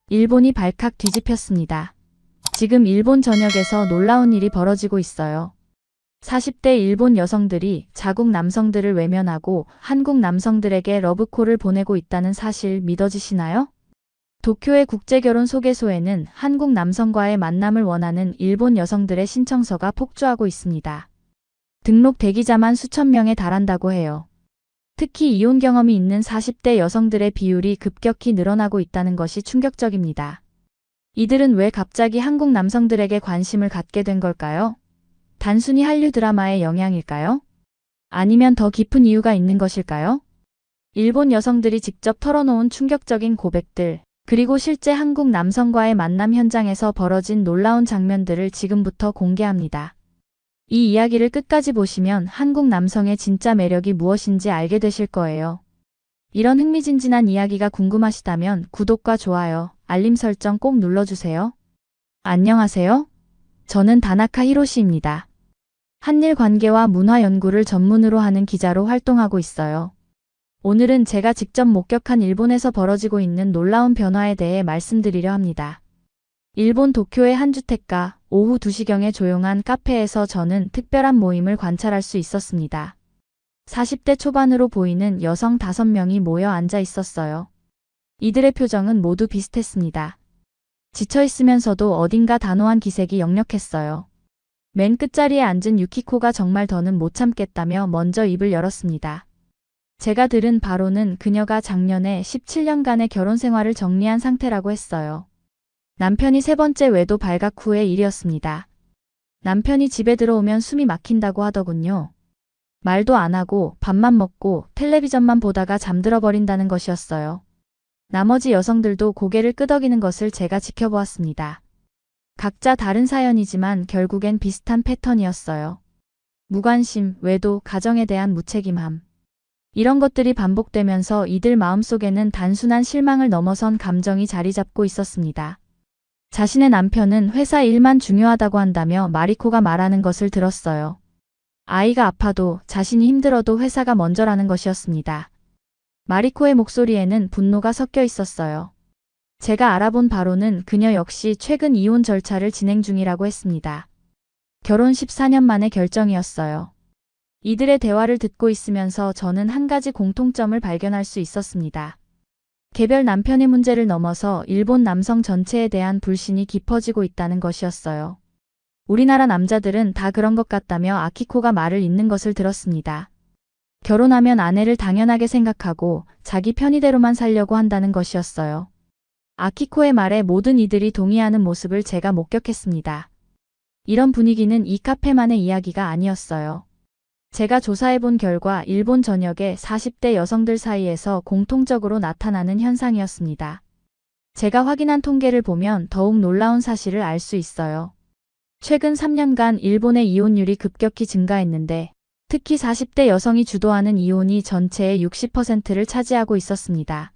일본이 발칵 뒤집혔습니다. 지금 일본 전역에서 놀라운 일이 벌어지고 있어요. 40대 일본 여성들이 자국 남성들을 외면하고 한국 남성들에게 러브콜을 보내고 있다는 사실 믿어지시나요? 도쿄의 국제결혼 소개소에는 한국 남성과의 만남을 원하는 일본 여성들의 신청서가 폭주하고 있습니다. 등록 대기자만 수천 명에 달한다고 해요. 특히 이혼 경험이 있는 40대 여성들의 비율이 급격히 늘어나고 있다는 것이 충격적입니다. 이들은 왜 갑자기 한국 남성들에게 관심을 갖게 된 걸까요? 단순히 한류 드라마의 영향일까요? 아니면 더 깊은 이유가 있는 것일까요? 일본 여성들이 직접 털어놓은 충격적인 고백들, 그리고 실제 한국 남성과의 만남 현장에서 벌어진 놀라운 장면들을 지금부터 공개합니다. 이 이야기를 끝까지 보시면 한국 남성의 진짜 매력이 무엇인지 알게 되실 거예요. 이런 흥미진진한 이야기가 궁금하시다면 구독과 좋아요, 알림 설정 꼭 눌러주세요. 안녕하세요. 저는 다나카 히로시입니다. 한일 관계와 문화 연구를 전문으로 하는 기자로 활동하고 있어요. 오늘은 제가 직접 목격한 일본에서 벌어지고 있는 놀라운 변화에 대해 말씀드리려 합니다. 일본 도쿄의 한 주택가, 오후 2시경의 조용한 카페에서 저는 특별한 모임을 관찰할 수 있었습니다. 40대 초반으로 보이는 여성 5명이 모여 앉아 있었어요. 이들의 표정은 모두 비슷했습니다. 지쳐있으면서도 어딘가 단호한 기색이 역력했어요. 맨 끝자리에 앉은 유키코가 정말 더는 못 참겠다며 먼저 입을 열었습니다. 제가 들은 바로는 그녀가 작년에 17년간의 결혼 생활을 정리한 상태라고 했어요. 남편이 3번째 외도 발각 후의 일이었습니다. 남편이 집에 들어오면 숨이 막힌다고 하더군요. 말도 안 하고 밥만 먹고 텔레비전만 보다가 잠들어 버린다는 것이었어요. 나머지 여성들도 고개를 끄덕이는 것을 제가 지켜보았습니다. 각자 다른 사연이지만 결국엔 비슷한 패턴이었어요. 무관심, 외도, 가정에 대한 무책임함. 이런 것들이 반복되면서 이들 마음속에는 단순한 실망을 넘어선 감정이 자리 잡고 있었습니다. 자신의 남편은 회사 일만 중요하다고 한다며 마리코가 말하는 것을 들었어요. 아이가 아파도 자신이 힘들어도 회사가 먼저라는 것이었습니다. 마리코의 목소리에는 분노가 섞여 있었어요. 제가 알아본 바로는 그녀 역시 최근 이혼 절차를 진행 중이라고 했습니다. 결혼 14년 만의 결정이었어요. 이들의 대화를 듣고 있으면서 저는 한 가지 공통점을 발견할 수 있었습니다. 개별 남편의 문제를 넘어서 일본 남성 전체에 대한 불신이 깊어지고 있다는 것이었어요. 우리나라 남자들은 다 그런 것 같다며 아키코가 말을 잇는 것을 들었습니다. 결혼하면 아내를 당연하게 생각하고 자기 편의대로만 살려고 한다는 것이었어요. 아키코의 말에 모든 이들이 동의하는 모습을 제가 목격했습니다. 이런 분위기는 이 카페만의 이야기가 아니었어요. 제가 조사해본 결과 일본 전역의 40대 여성들 사이에서 공통적으로 나타나는 현상이었습니다. 제가 확인한 통계를 보면 더욱 놀라운 사실을 알 수 있어요. 최근 3년간 일본의 이혼율이 급격히 증가했는데 특히 40대 여성이 주도하는 이혼이 전체의 60%를 차지하고 있었습니다.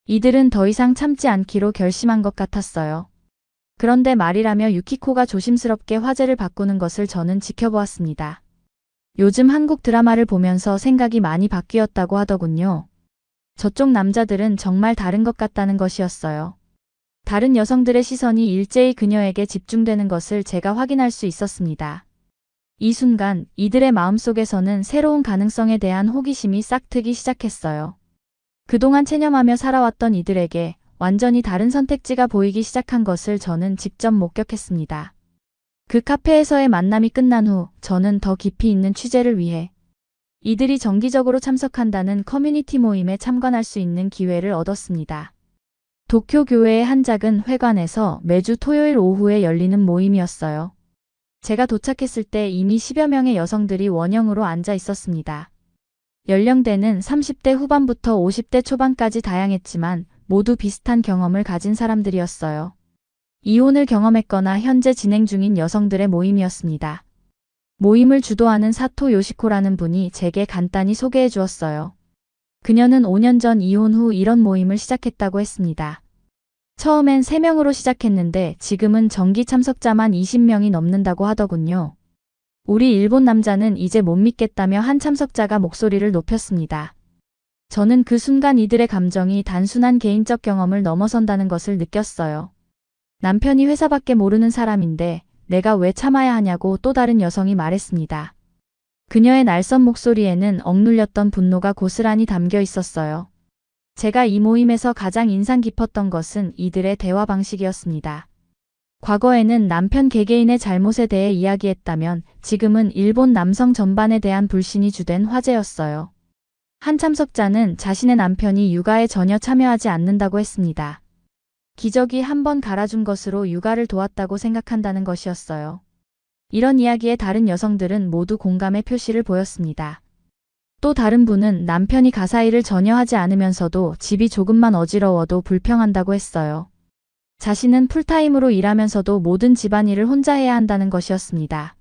이들은 더 이상 참지 않기로 결심한 것 같았어요. 그런데 말이라며 유키코가 조심스럽게 화제를 바꾸는 것을 저는 지켜보았습니다. 요즘 한국 드라마를 보면서 생각이 많이 바뀌었다고 하더군요. 저쪽 남자들은 정말 다른 것 같다는 것이었어요. 다른 여성들의 시선이 일제히 그녀에게 집중되는 것을 제가 확인할 수 있었습니다. 이 순간 이들의 마음속에서는 새로운 가능성에 대한 호기심이 싹트기 시작했어요. 그동안 체념하며 살아왔던 이들에게 완전히 다른 선택지가 보이기 시작한 것을 저는 직접 목격했습니다. 그 카페에서의 만남이 끝난 후 저는 더 깊이 있는 취재를 위해 이들이 정기적으로 참석한다는 커뮤니티 모임에 참관할 수 있는 기회를 얻었습니다. 도쿄 교회의 한 작은 회관에서 매주 토요일 오후에 열리는 모임이었어요. 제가 도착했을 때 이미 10여 명의 여성들이 원형으로 앉아 있었습니다. 연령대는 30대 후반부터 50대 초반까지 다양했지만 모두 비슷한 경험을 가진 사람들이었어요. 이혼을 경험했거나 현재 진행 중인 여성들의 모임이었습니다. 모임을 주도하는 사토 요시코라는 분이 제게 간단히 소개해 주었어요. 그녀는 5년 전 이혼 후 이런 모임을 시작했다고 했습니다. 처음엔 3명으로 시작했는데 지금은 정기 참석자만 20명이 넘는다고 하더군요. 우리 일본 남자는 이제 못 믿겠다며 한 참석자가 목소리를 높였습니다. 저는 그 순간 이들의 감정이 단순한 개인적 경험을 넘어선다는 것을 느꼈어요. 남편이 회사밖에 모르는 사람인데 내가 왜 참아야 하냐고 또 다른 여성이 말했습니다. 그녀의 날선 목소리에는 억눌렸던 분노가 고스란히 담겨 있었어요. 제가 이 모임에서 가장 인상 깊었던 것은 이들의 대화 방식이었습니다. 과거에는 남편 개개인의 잘못에 대해 이야기했다면 지금은 일본 남성 전반에 대한 불신이 주된 화제였어요. 한 참석자는 자신의 남편이 육아에 전혀 참여하지 않는다고 했습니다. 기저귀 한 번 갈아준 것으로 육아를 도왔다고 생각한다는 것이었어요. 이런 이야기에 다른 여성들은 모두 공감의 표시를 보였습니다. 또 다른 분은 남편이 가사일을 전혀 하지 않으면서도 집이 조금만 어지러워도 불평한다고 했어요. 자신은 풀타임으로 일하면서도 모든 집안일을 혼자 해야 한다는 것이었습니다.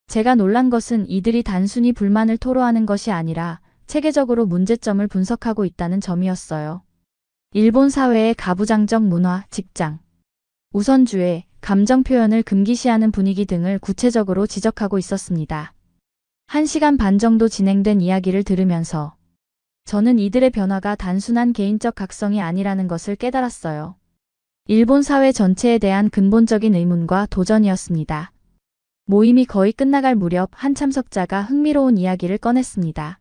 제가 놀란 것은 이들이 단순히 불만을 토로하는 것이 아니라 체계적으로 문제점을 분석하고 있다는 점이었어요. 일본 사회의 가부장적 문화, 직장, 우선주의, 감정 표현을 금기시하는 분위기 등을 구체적으로 지적하고 있었습니다. 1시간 반 정도 진행된 이야기를 들으면서 저는 이들의 변화가 단순한 개인적 각성이 아니라는 것을 깨달았어요. 일본 사회 전체에 대한 근본적인 의문과 도전이었습니다. 모임이 거의 끝나갈 무렵 한 참석자가 흥미로운 이야기를 꺼냈습니다.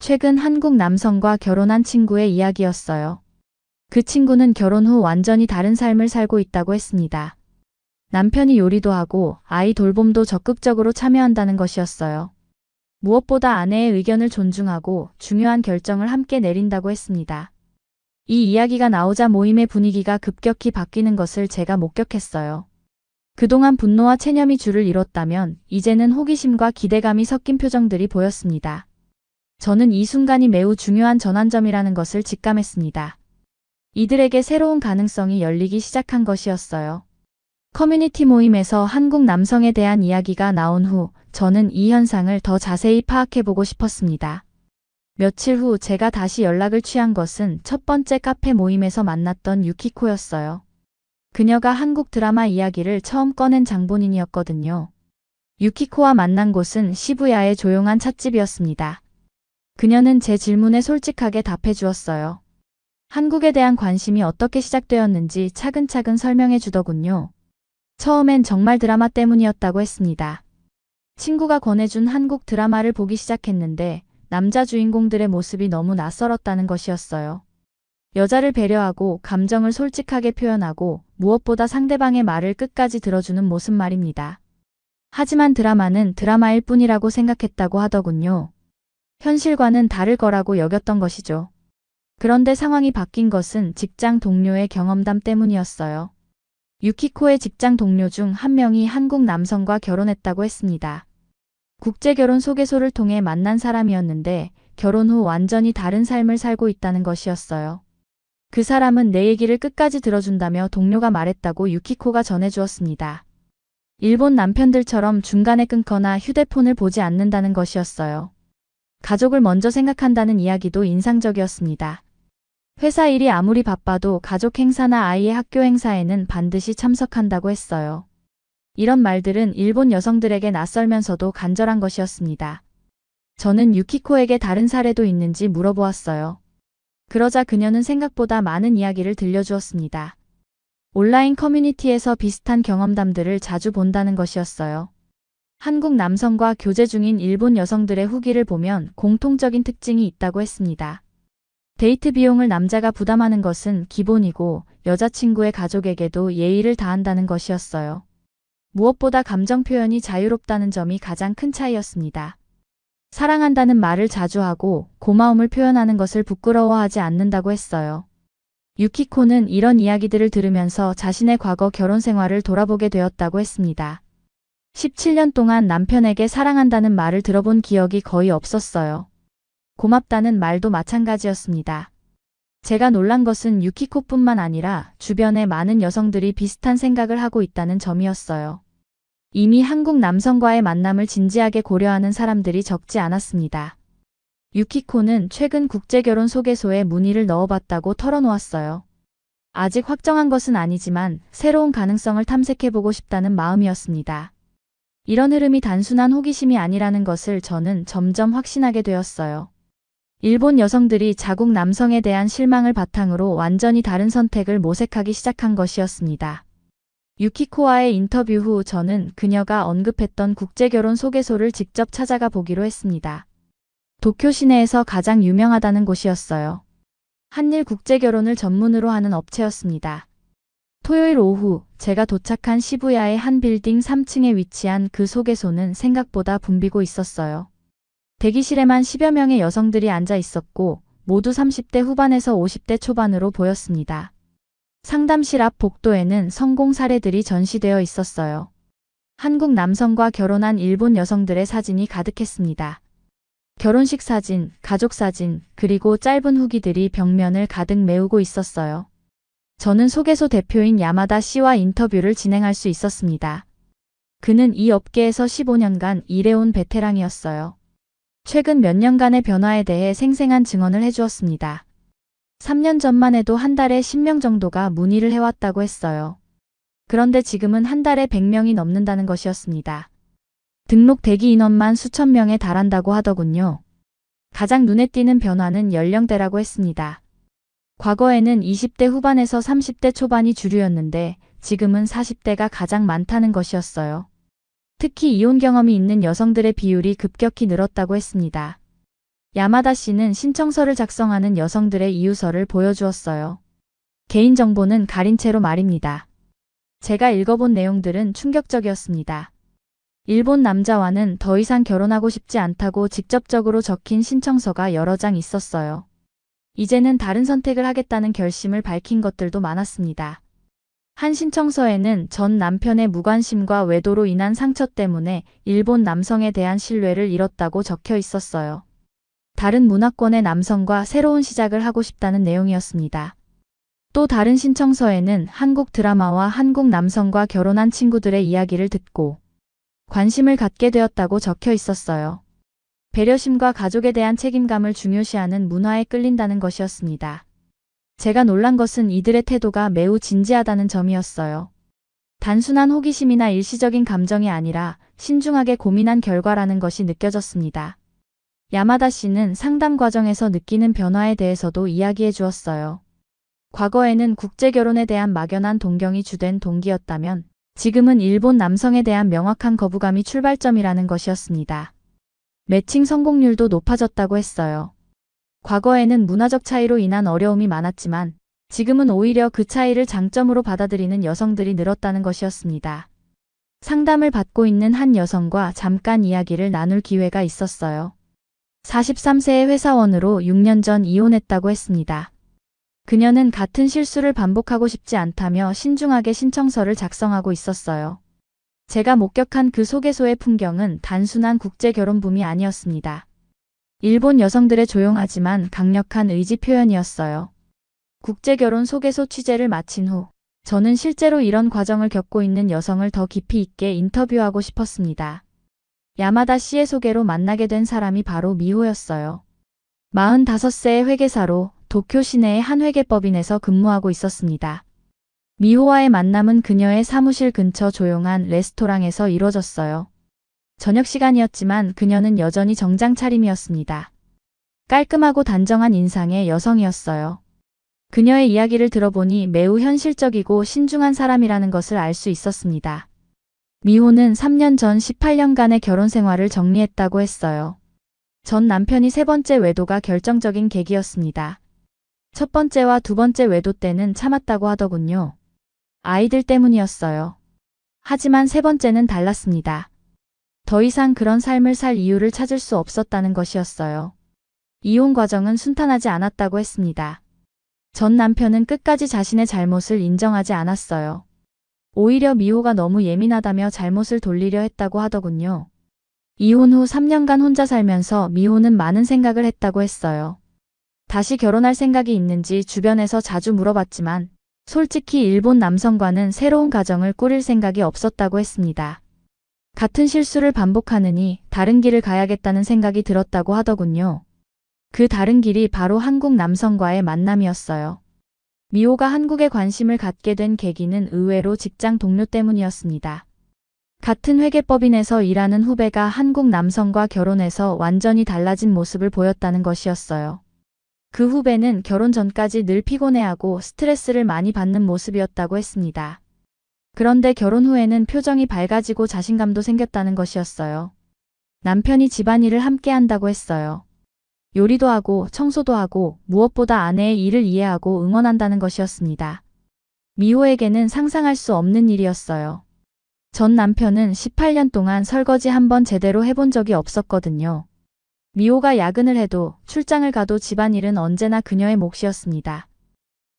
최근 한국 남성과 결혼한 친구의 이야기였어요. 그 친구는 결혼 후 완전히 다른 삶을 살고 있다고 했습니다. 남편이 요리도 하고 아이 돌봄도 적극적으로 참여한다는 것이었어요. 무엇보다 아내의 의견을 존중하고 중요한 결정을 함께 내린다고 했습니다. 이 이야기가 나오자 모임의 분위기가 급격히 바뀌는 것을 제가 목격했어요. 그동안 분노와 체념이 줄을 이뤘다면 이제는 호기심과 기대감이 섞인 표정들이 보였습니다. 저는 이 순간이 매우 중요한 전환점이라는 것을 직감했습니다. 이들에게 새로운 가능성이 열리기 시작한 것이었어요. 커뮤니티 모임에서 한국 남성에 대한 이야기가 나온 후 저는 이 현상을 더 자세히 파악해보고 싶었습니다. 며칠 후 제가 다시 연락을 취한 것은 첫 번째 카페 모임에서 만났던 유키코였어요. 그녀가 한국 드라마 이야기를 처음 꺼낸 장본인이었거든요. 유키코와 만난 곳은 시부야의 조용한 찻집이었습니다. 그녀는 제 질문에 솔직하게 답해 주었어요. 한국에 대한 관심이 어떻게 시작되었는지 차근차근 설명해 주더군요. 처음엔 정말 드라마 때문이었다고 했습니다. 친구가 권해준 한국 드라마를 보기 시작했는데 남자 주인공들의 모습이 너무 낯설었다는 것이었어요. 여자를 배려하고 감정을 솔직하게 표현하고 무엇보다 상대방의 말을 끝까지 들어주는 모습 말입니다. 하지만 드라마는 드라마일 뿐이라고 생각했다고 하더군요. 현실과는 다를 거라고 여겼던 것이죠. 그런데 상황이 바뀐 것은 직장 동료의 경험담 때문이었어요. 유키코의 직장 동료 중 한 명이 한국 남성과 결혼했다고 했습니다. 국제결혼 소개소를 통해 만난 사람이었는데 결혼 후 완전히 다른 삶을 살고 있다는 것이었어요. 그 사람은 내 얘기를 끝까지 들어준다며 동료가 말했다고 유키코가 전해주었습니다. 일본 남편들처럼 중간에 끊거나 휴대폰을 보지 않는다는 것이었어요. 가족을 먼저 생각한다는 이야기도 인상적이었습니다. 회사 일이 아무리 바빠도 가족 행사나 아이의 학교 행사에는 반드시 참석한다고 했어요. 이런 말들은 일본 여성들에게 낯설면서도 간절한 것이었습니다. 저는 유키코에게 다른 사례도 있는지 물어보았어요. 그러자 그녀는 생각보다 많은 이야기를 들려주었습니다. 온라인 커뮤니티에서 비슷한 경험담들을 자주 본다는 것이었어요. 한국 남성과 교제 중인 일본 여성들의 후기를 보면 공통적인 특징이 있다고 했습니다. 데이트 비용을 남자가 부담하는 것은 기본이고 여자친구의 가족에게도 예의를 다한다는 것이었어요. 무엇보다 감정 표현이 자유롭다는 점이 가장 큰 차이였습니다. 사랑한다는 말을 자주 하고 고마움을 표현하는 것을 부끄러워하지 않는다고 했어요. 유키코는 이런 이야기들을 들으면서 자신의 과거 결혼 생활을 돌아보게 되었다고 했습니다. 17년 동안 남편에게 사랑한다는 말을 들어본 기억이 거의 없었어요. 고맙다는 말도 마찬가지였습니다. 제가 놀란 것은 유키코뿐만 아니라 주변의 많은 여성들이 비슷한 생각을 하고 있다는 점이었어요. 이미 한국 남성과의 만남을 진지하게 고려하는 사람들이 적지 않았습니다. 유키코는 최근 국제결혼 소개소에 문의를 넣어봤다고 털어놓았어요. 아직 확정한 것은 아니지만 새로운 가능성을 탐색해보고 싶다는 마음이었습니다. 이런 흐름이 단순한 호기심이 아니라는 것을 저는 점점 확신하게 되었어요. 일본 여성들이 자국 남성에 대한 실망을 바탕으로 완전히 다른 선택을 모색하기 시작한 것이었습니다. 유키코와의 인터뷰 후 저는 그녀가 언급했던 국제결혼 소개소를 직접 찾아가 보기로 했습니다. 도쿄 시내에서 가장 유명하다는 곳이었어요. 한일 국제결혼을 전문으로 하는 업체였습니다. 토요일 오후 제가 도착한 시부야의 한 빌딩 3층에 위치한 그 소개소는 생각보다 붐비고 있었어요. 대기실에만 10여 명의 여성들이 앉아 있었고 모두 30대 후반에서 50대 초반으로 보였습니다. 상담실 앞 복도에는 성공 사례들이 전시되어 있었어요. 한국 남성과 결혼한 일본 여성들의 사진이 가득했습니다. 결혼식 사진, 가족 사진, 그리고 짧은 후기들이 벽면을 가득 메우고 있었어요. 저는 소개소 대표인 야마다 씨와 인터뷰를 진행할 수 있었습니다. 그는 이 업계에서 15년간 일해온 베테랑이었어요. 최근 몇 년간의 변화에 대해 생생한 증언을 해주었습니다. 3년 전만 해도 한 달에 10명 정도가 문의를 해왔다고 했어요. 그런데 지금은 한 달에 100명이 넘는다는 것이었습니다. 등록 대기 인원만 수천 명에 달한다고 하더군요. 가장 눈에 띄는 변화는 연령대라고 했습니다. 과거에는 20대 후반에서 30대 초반이 주류였는데 지금은 40대가 가장 많다는 것이었어요. 특히 이혼 경험이 있는 여성들의 비율이 급격히 늘었다고 했습니다. 야마다 씨는 신청서를 작성하는 여성들의 이유서를 보여주었어요. 개인정보는 가린 채로 말입니다. 제가 읽어본 내용들은 충격적이었습니다. 일본 남자와는 더 이상 결혼하고 싶지 않다고 직접적으로 적힌 신청서가 여러 장 있었어요. 이제는 다른 선택을 하겠다는 결심을 밝힌 것들도 많았습니다. 한 신청서에는 전 남편의 무관심과 외도로 인한 상처 때문에 일본 남성에 대한 신뢰를 잃었다고 적혀 있었어요. 다른 문화권의 남성과 새로운 시작을 하고 싶다는 내용이었습니다. 또 다른 신청서에는 한국 드라마와 한국 남성과 결혼한 친구들의 이야기를 듣고 관심을 갖게 되었다고 적혀 있었어요. 배려심과 가족에 대한 책임감을 중요시하는 문화에 끌린다는 것이었습니다. 제가 놀란 것은 이들의 태도가 매우 진지하다는 점이었어요. 단순한 호기심이나 일시적인 감정이 아니라 신중하게 고민한 결과라는 것이 느껴졌습니다. 야마다 씨는 상담 과정에서 느끼는 변화에 대해서도 이야기해 주었어요. 과거에는 국제결혼에 대한 막연한 동경이 주된 동기였다면 지금은 일본 남성에 대한 명확한 거부감이 출발점이라는 것이었습니다. 매칭 성공률도 높아졌다고 했어요. 과거에는 문화적 차이로 인한 어려움이 많았지만 지금은 오히려 그 차이를 장점으로 받아들이는 여성들이 늘었다는 것이었습니다. 상담을 받고 있는 한 여성과 잠깐 이야기를 나눌 기회가 있었어요. 43세의 회사원으로 6년 전 이혼했다고 했습니다. 그녀는 같은 실수를 반복하고 싶지 않다며 신중하게 신청서를 작성하고 있었어요. 제가 목격한 그 소개소의 풍경은 단순한 국제결혼붐이 아니었습니다. 일본 여성들의 조용하지만 강력한 의지 표현이었어요. 국제결혼 소개소 취재를 마친 후 저는 실제로 이런 과정을 겪고 있는 여성을 더 깊이 있게 인터뷰하고 싶었습니다. 야마다 씨의 소개로 만나게 된 사람이 바로 미호였어요. 45세의 회계사로 도쿄 시내의 한 회계법인에서 근무하고 있었습니다. 미호와의 만남은 그녀의 사무실 근처 조용한 레스토랑에서 이루어졌어요. 저녁 시간이었지만 그녀는 여전히 정장 차림이었습니다. 깔끔하고 단정한 인상의 여성이었어요. 그녀의 이야기를 들어보니 매우 현실적이고 신중한 사람이라는 것을 알 수 있었습니다. 미호는 3년 전 18년간의 결혼 생활을 정리했다고 했어요. 전 남편이 세 번째 외도가 결정적인 계기였습니다. 첫 번째와 두 번째 외도 때는 참았다고 하더군요. 아이들 때문이었어요. 하지만 세 번째는 달랐습니다. 더 이상 그런 삶을 살 이유를 찾을 수 없었다는 것이었어요. 이혼 과정은 순탄하지 않았다고 했습니다. 전 남편은 끝까지 자신의 잘못을 인정하지 않았어요. 오히려 미호가 너무 예민하다며 잘못을 돌리려 했다고 하더군요. 이혼 후 3년간 혼자 살면서 미호는 많은 생각을 했다고 했어요. 다시 결혼할 생각이 있는지 주변에서 자주 물어봤지만 솔직히 일본 남성과는 새로운 가정을 꾸릴 생각이 없었다고 했습니다. 같은 실수를 반복하느니 다른 길을 가야겠다는 생각이 들었다고 하더군요. 그 다른 길이 바로 한국 남성과의 만남이었어요. 미호가 한국에 관심을 갖게 된 계기는 의외로 직장 동료 때문이었습니다. 같은 회계법인에서 일하는 후배가 한국 남성과 결혼해서 완전히 달라진 모습을 보였다는 것이었어요. 그 후배는 결혼 전까지 늘 피곤해하고 스트레스를 많이 받는 모습이었다고 했습니다. 그런데 결혼 후에는 표정이 밝아지고 자신감도 생겼다는 것이었어요. 남편이 집안일을 함께 한다고 했어요. 요리도 하고 청소도 하고 무엇보다 아내의 일을 이해하고 응원한다는 것이었습니다. 미호에게는 상상할 수 없는 일이었어요. 전 남편은 18년 동안 설거지 한 번 제대로 해본 적이 없었거든요. 미호가 야근을 해도 출장을 가도 집안일은 언제나 그녀의 몫이었습니다.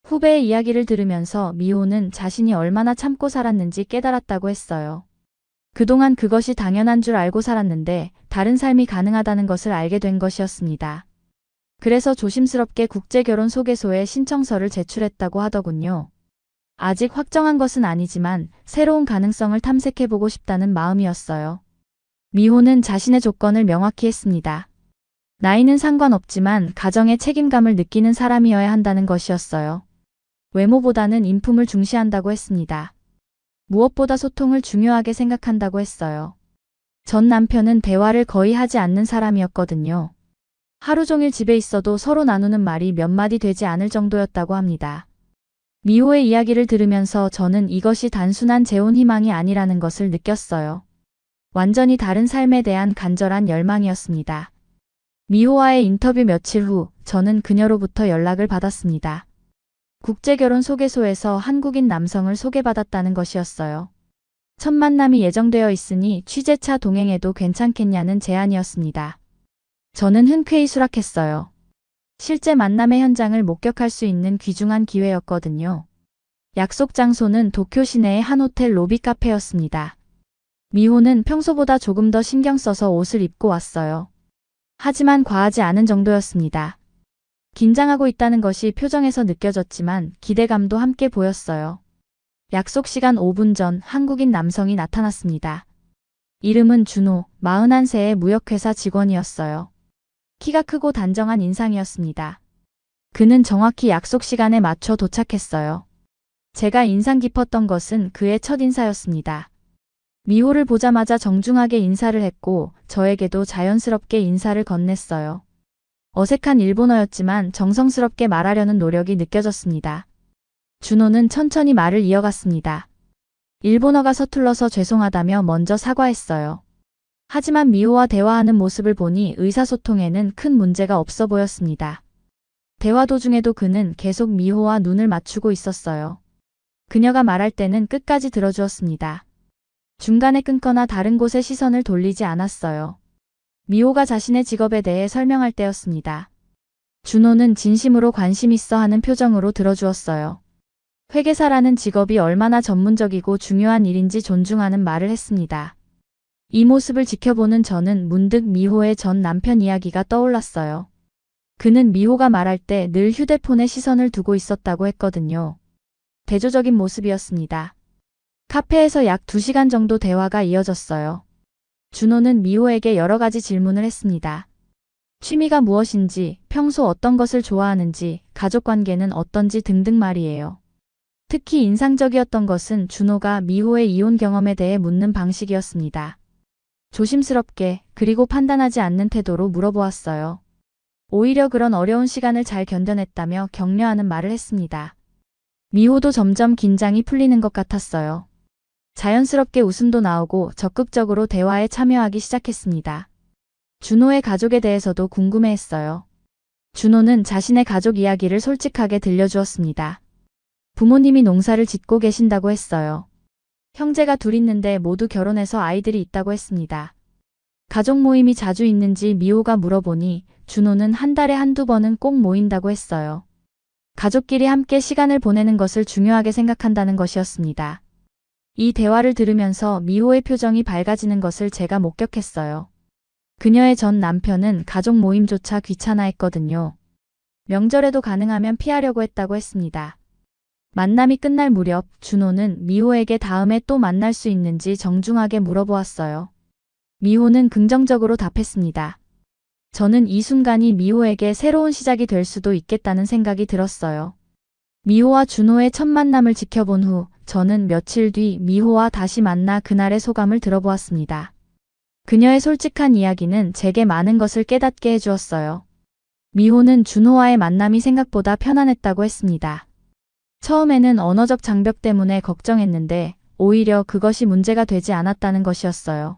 후배의 이야기를 들으면서 미호는 자신이 얼마나 참고 살았는지 깨달았다고 했어요. 그동안 그것이 당연한 줄 알고 살았는데 다른 삶이 가능하다는 것을 알게 된 것이었습니다. 그래서 조심스럽게 국제결혼소개소에 신청서를 제출했다고 하더군요. 아직 확정한 것은 아니지만 새로운 가능성을 탐색해보고 싶다는 마음이었어요. 미호는 자신의 조건을 명확히 했습니다. 나이는 상관없지만 가정의 책임감을 느끼는 사람이어야 한다는 것이었어요. 외모보다는 인품을 중시한다고 했습니다. 무엇보다 소통을 중요하게 생각한다고 했어요. 전 남편은 대화를 거의 하지 않는 사람이었거든요. 하루 종일 집에 있어도 서로 나누는 말이 몇 마디 되지 않을 정도였다고 합니다. 미호의 이야기를 들으면서 저는 이것이 단순한 재혼 희망이 아니라는 것을 느꼈어요. 완전히 다른 삶에 대한 간절한 열망이었습니다. 미호와의 인터뷰 며칠 후 저는 그녀로부터 연락을 받았습니다. 국제결혼소개소에서 한국인 남성을 소개받았다는 것이었어요. 첫 만남이 예정되어 있으니 취재차 동행해도 괜찮겠냐는 제안이었습니다. 저는 흔쾌히 수락했어요. 실제 만남의 현장을 목격할 수 있는 귀중한 기회였거든요. 약속 장소는 도쿄 시내의 한 호텔 로비 카페였습니다. 미호는 평소보다 조금 더 신경 써서 옷을 입고 왔어요. 하지만 과하지 않은 정도였습니다. 긴장하고 있다는 것이 표정에서 느껴졌지만 기대감도 함께 보였어요. 약속 시간 5분 전 한국인 남성이 나타났습니다. 이름은 준호, 41세의 무역회사 직원이었어요. 키가 크고 단정한 인상이었습니다. 그는 정확히 약속 시간에 맞춰 도착했어요. 제가 인상 깊었던 것은 그의 첫 인사였습니다. 미호를 보자마자 정중하게 인사를 했고 저에게도 자연스럽게 인사를 건넸어요. 어색한 일본어였지만 정성스럽게 말하려는 노력이 느껴졌습니다. 준호는 천천히 말을 이어갔습니다. 일본어가 서툴러서 죄송하다며 먼저 사과했어요. 하지만 미호와 대화하는 모습을 보니 의사소통에는 큰 문제가 없어 보였습니다. 대화 도중에도 그는 계속 미호와 눈을 맞추고 있었어요. 그녀가 말할 때는 끝까지 들어주었습니다. 중간에 끊거나 다른 곳에 시선을 돌리지 않았어요. 미호가 자신의 직업에 대해 설명할 때였습니다. 준호는 진심으로 관심 있어 하는 표정으로 들어주었어요. 회계사라는 직업이 얼마나 전문적이고 중요한 일인지 존중하는 말을 했습니다. 이 모습을 지켜보는 저는 문득 미호의 전 남편 이야기가 떠올랐어요. 그는 미호가 말할 때 늘 휴대폰에 시선을 두고 있었다고 했거든요. 대조적인 모습이었습니다. 카페에서 약 2시간 정도 대화가 이어졌어요. 준호는 미호에게 여러 가지 질문을 했습니다. 취미가 무엇인지, 평소 어떤 것을 좋아하는지, 가족관계는 어떤지 등등 말이에요. 특히 인상적이었던 것은 준호가 미호의 이혼 경험에 대해 묻는 방식이었습니다. 조심스럽게 그리고 판단하지 않는 태도로 물어보았어요. 오히려 그런 어려운 시간을 잘 견뎌냈다며 격려하는 말을 했습니다. 미호도 점점 긴장이 풀리는 것 같았어요. 자연스럽게 웃음도 나오고 적극적으로 대화에 참여하기 시작했습니다. 준호의 가족에 대해서도 궁금해했어요. 준호는 자신의 가족 이야기를 솔직하게 들려주었습니다. 부모님이 농사를 짓고 계신다고 했어요. 형제가 둘 있는데 모두 결혼해서 아이들이 있다고 했습니다. 가족 모임이 자주 있는지 미호가 물어보니 준호는 한 달에 한두 번은 꼭 모인다고 했어요. 가족끼리 함께 시간을 보내는 것을 중요하게 생각한다는 것이었습니다. 이 대화를 들으면서 미호의 표정이 밝아지는 것을 제가 목격했어요. 그녀의 전 남편은 가족 모임조차 귀찮아했거든요. 명절에도 가능하면 피하려고 했다고 했습니다. 만남이 끝날 무렵 준호는 미호에게 다음에 또 만날 수 있는지 정중하게 물어보았어요. 미호는 긍정적으로 답했습니다. 저는 이 순간이 미호에게 새로운 시작이 될 수도 있겠다는 생각이 들었어요. 미호와 준호의 첫 만남을 지켜본 후 저는 며칠 뒤 미호와 다시 만나 그날의 소감을 들어보았습니다. 그녀의 솔직한 이야기는 제게 많은 것을 깨닫게 해주었어요. 미호는 준호와의 만남이 생각보다 편안했다고 했습니다. 처음에는 언어적 장벽 때문에 걱정했는데 오히려 그것이 문제가 되지 않았다는 것이었어요.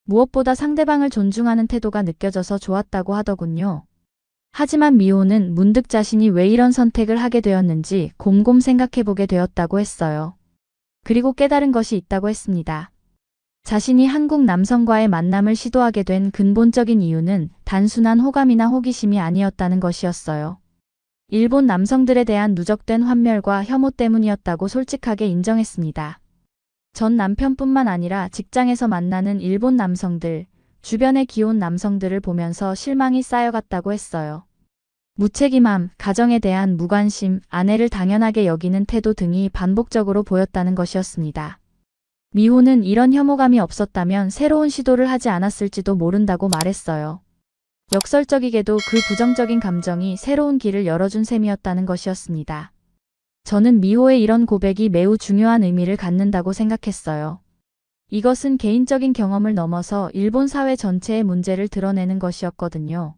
무엇보다 상대방을 존중하는 태도가 느껴져서 좋았다고 하더군요. 하지만 미호는 문득 자신이 왜 이런 선택을 하게 되었는지 곰곰 생각해보게 되었다고 했어요. 그리고 깨달은 것이 있다고 했습니다. 자신이 한국 남성과의 만남을 시도하게 된 근본적인 이유는 단순한 호감이나 호기심이 아니었다는 것이었어요. 일본 남성들에 대한 누적된 환멸과 혐오 때문이었다고 솔직하게 인정했습니다. 전 남편뿐만 아니라 직장에서 만나는 일본 남성들, 주변의 귀여운 남성들을 보면서 실망이 쌓여갔다고 했어요. 무책임함, 가정에 대한 무관심, 아내를 당연하게 여기는 태도 등이 반복적으로 보였다는 것이었습니다. 미호는 이런 혐오감이 없었다면 새로운 시도를 하지 않았을지도 모른다고 말했어요. 역설적이게도 그 부정적인 감정이 새로운 길을 열어준 셈이었다는 것이었습니다. 저는 미호의 이런 고백이 매우 중요한 의미를 갖는다고 생각했어요. 이것은 개인적인 경험을 넘어서 일본 사회 전체의 문제를 드러내는 것이었거든요.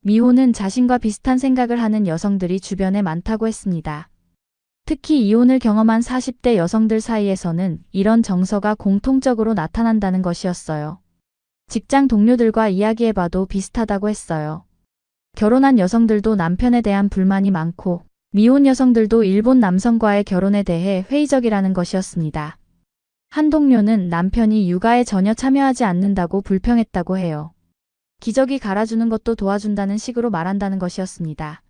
미호는 자신과 비슷한 생각을 하는 여성들이 주변에 많다고 했습니다. 특히 이혼을 경험한 40대 여성들 사이에서는 이런 정서가 공통적으로 나타난다는 것이었어요. 직장 동료들과 이야기해봐도 비슷하다고 했어요. 결혼한 여성들도 남편에 대한 불만이 많고 미혼 여성들도 일본 남성과의 결혼에 대해 회의적이라는 것이었습니다. 한 동료는 남편이 육아에 전혀 참여하지 않는다고 불평했다고 해요. 기저귀 갈아주는 것도 도와준다는 식으로 말한다는 것이었습니다.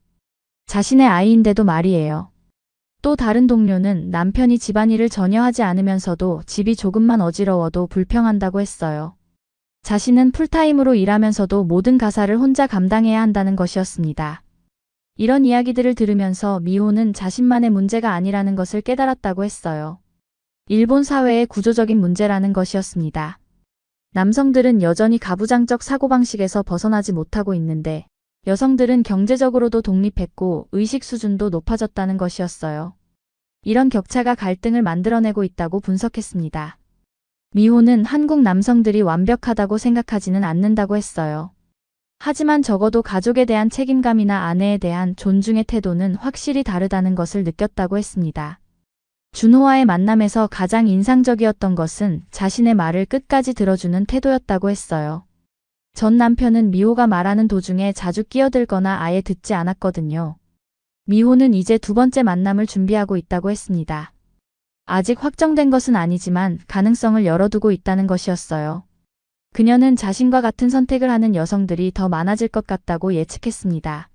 자신의 아이인데도 말이에요. 또 다른 동료는 남편이 집안일을 전혀 하지 않으면서도 집이 조금만 어지러워도 불평한다고 했어요. 자신은 풀타임으로 일하면서도 모든 가사를 혼자 감당해야 한다는 것이었습니다. 이런 이야기들을 들으면서 미호는 자신만의 문제가 아니라는 것을 깨달았다고 했어요. 일본 사회의 구조적인 문제라는 것이었습니다. 남성들은 여전히 가부장적 사고방식에서 벗어나지 못하고 있는데 여성들은 경제적으로도 독립했고 의식 수준도 높아졌다는 것이었어요. 이런 격차가 갈등을 만들어내고 있다고 분석했습니다. 미호는 한국 남성들이 완벽하다고 생각하지는 않는다고 했어요. 하지만 적어도 가족에 대한 책임감이나 아내에 대한 존중의 태도는 확실히 다르다는 것을 느꼈다고 했습니다. 준호와의 만남에서 가장 인상적이었던 것은 자신의 말을 끝까지 들어주는 태도였다고 했어요. 전 남편은 미호가 말하는 도중에 자주 끼어들거나 아예 듣지 않았거든요. 미호는 이제 두 번째 만남을 준비하고 있다고 했습니다. 아직 확정된 것은 아니지만 가능성을 열어두고 있다는 것이었어요. 그녀는 자신과 같은 선택을 하는 여성들이 더 많아질 것 같다고 예측했습니다.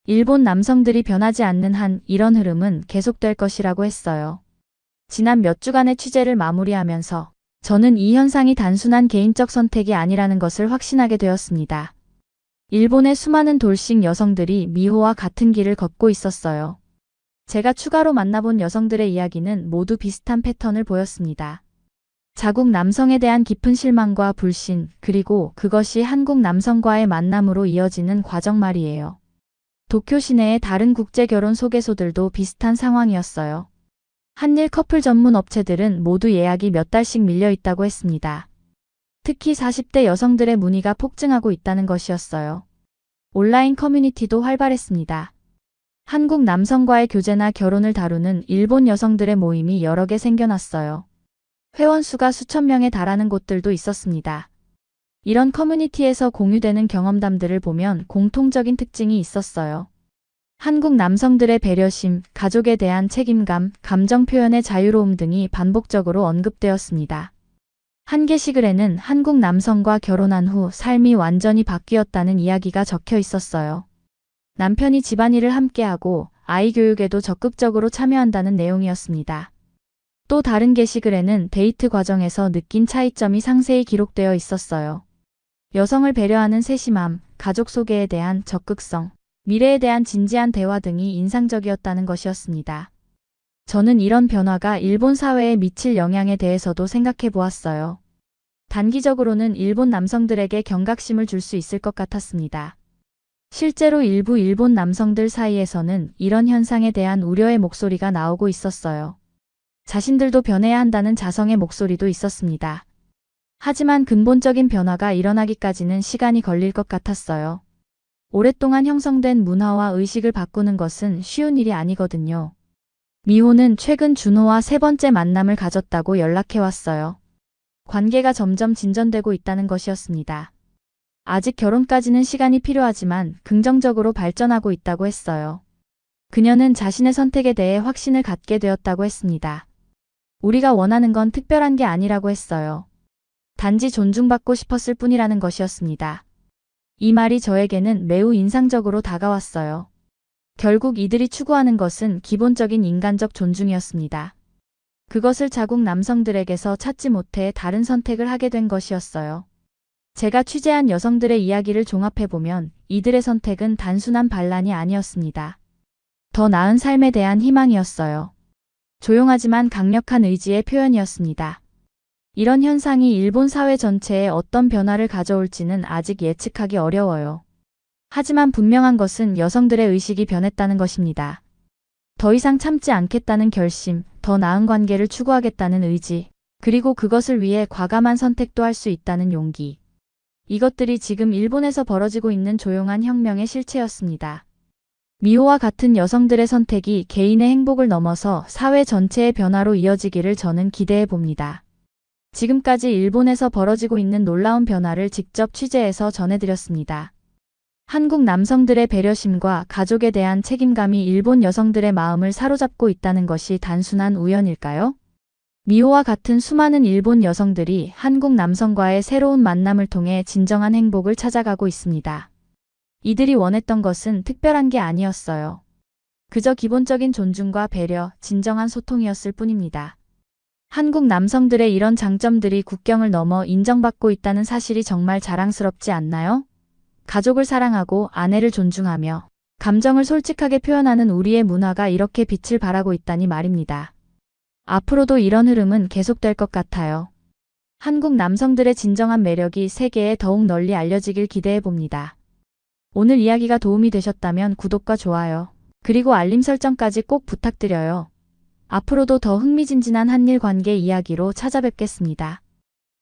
일본 남성들이 변하지 않는 한 이런 흐름은 계속될 것이라고 했어요. 지난 몇 주간의 취재를 마무리하면서 저는 이 현상이 단순한 개인적 선택이 아니라는 것을 확신하게 되었습니다. 일본의 수많은 돌싱 여성들이 미호와 같은 길을 걷고 있었어요. 제가 추가로 만나본 여성들의 이야기는 모두 비슷한 패턴을 보였습니다. 자국 남성에 대한 깊은 실망과 불신, 그리고 그것이 한국 남성과의 만남으로 이어지는 과정 말이에요. 도쿄 시내의 다른 국제 결혼 소개소들도 비슷한 상황이었어요. 한일 커플 전문 업체들은 모두 예약이 몇 달씩 밀려 있다고 했습니다. 특히 40대 여성들의 문의가 폭증하고 있다는 것이었어요. 온라인 커뮤니티도 활발했습니다. 한국 남성과의 교제나 결혼을 다루는 일본 여성들의 모임이 여러 개 생겨났어요. 회원 수가 수천 명에 달하는 곳들도 있었습니다. 이런 커뮤니티에서 공유되는 경험담들을 보면 공통적인 특징이 있었어요. 한국 남성들의 배려심, 가족에 대한 책임감, 감정 표현의 자유로움 등이 반복적으로 언급되었습니다. 한 게시글에는 한국 남성과 결혼한 후 삶이 완전히 바뀌었다는 이야기가 적혀 있었어요. 남편이 집안일을 함께하고 아이 교육에도 적극적으로 참여한다는 내용이었습니다. 또 다른 게시글에는 데이트 과정에서 느낀 차이점이 상세히 기록되어 있었어요. 여성을 배려하는 세심함, 가족 소개에 대한 적극성, 미래에 대한 진지한 대화 등이 인상적이었다는 것이었습니다. 저는 이런 변화가 일본 사회에 미칠 영향에 대해서도 생각해 보았어요. 단기적으로는 일본 남성들에게 경각심을 줄 수 있을 것 같았습니다. 실제로 일부 일본 남성들 사이에서는 이런 현상에 대한 우려의 목소리가 나오고 있었어요. 자신들도 변해야 한다는 자성의 목소리도 있었습니다. 하지만 근본적인 변화가 일어나기까지는 시간이 걸릴 것 같았어요. 오랫동안 형성된 문화와 의식을 바꾸는 것은 쉬운 일이 아니거든요. 미호는 최근 준호와 세 번째 만남을 가졌다고 연락해왔어요. 관계가 점점 진전되고 있다는 것이었습니다. 아직 결혼까지는 시간이 필요하지만 긍정적으로 발전하고 있다고 했어요. 그녀는 자신의 선택에 대해 확신을 갖게 되었다고 했습니다. 우리가 원하는 건 특별한 게 아니라고 했어요. 단지 존중받고 싶었을 뿐이라는 것이었습니다. 이 말이 저에게는 매우 인상적으로 다가왔어요. 결국 이들이 추구하는 것은 기본적인 인간적 존중이었습니다. 그것을 자국 남성들에게서 찾지 못해 다른 선택을 하게 된 것이었어요. 제가 취재한 여성들의 이야기를 종합해보면 이들의 선택은 단순한 반란이 아니었습니다. 더 나은 삶에 대한 희망이었어요. 조용하지만 강력한 의지의 표현이었습니다. 이런 현상이 일본 사회 전체에 어떤 변화를 가져올지는 아직 예측하기 어려워요. 하지만 분명한 것은 여성들의 의식이 변했다는 것입니다. 더 이상 참지 않겠다는 결심, 더 나은 관계를 추구하겠다는 의지, 그리고 그것을 위해 과감한 선택도 할 수 있다는 용기. 이것들이 지금 일본에서 벌어지고 있는 조용한 혁명의 실체였습니다. 미호와 같은 여성들의 선택이 개인의 행복을 넘어서 사회 전체의 변화로 이어지기를 저는 기대해 봅니다. 지금까지 일본에서 벌어지고 있는 놀라운 변화를 직접 취재해서 전해드렸습니다. 한국 남성들의 배려심과 가족에 대한 책임감이 일본 여성들의 마음을 사로잡고 있다는 것이 단순한 우연일까요? 미호와 같은 수많은 일본 여성들이 한국 남성과의 새로운 만남을 통해 진정한 행복을 찾아가고 있습니다. 이들이 원했던 것은 특별한 게 아니었어요. 그저 기본적인 존중과 배려, 진정한 소통이었을 뿐입니다. 한국 남성들의 이런 장점들이 국경을 넘어 인정받고 있다는 사실이 정말 자랑스럽지 않나요? 가족을 사랑하고 아내를 존중하며 감정을 솔직하게 표현하는 우리의 문화가 이렇게 빛을 발하고 있다니 말입니다. 앞으로도 이런 흐름은 계속될 것 같아요. 한국 남성들의 진정한 매력이 세계에 더욱 널리 알려지길 기대해 봅니다. 오늘 이야기가 도움이 되셨다면 구독과 좋아요, 그리고 알림 설정까지 꼭 부탁드려요. 앞으로도 더 흥미진진한 한일 관계 이야기로 찾아뵙겠습니다.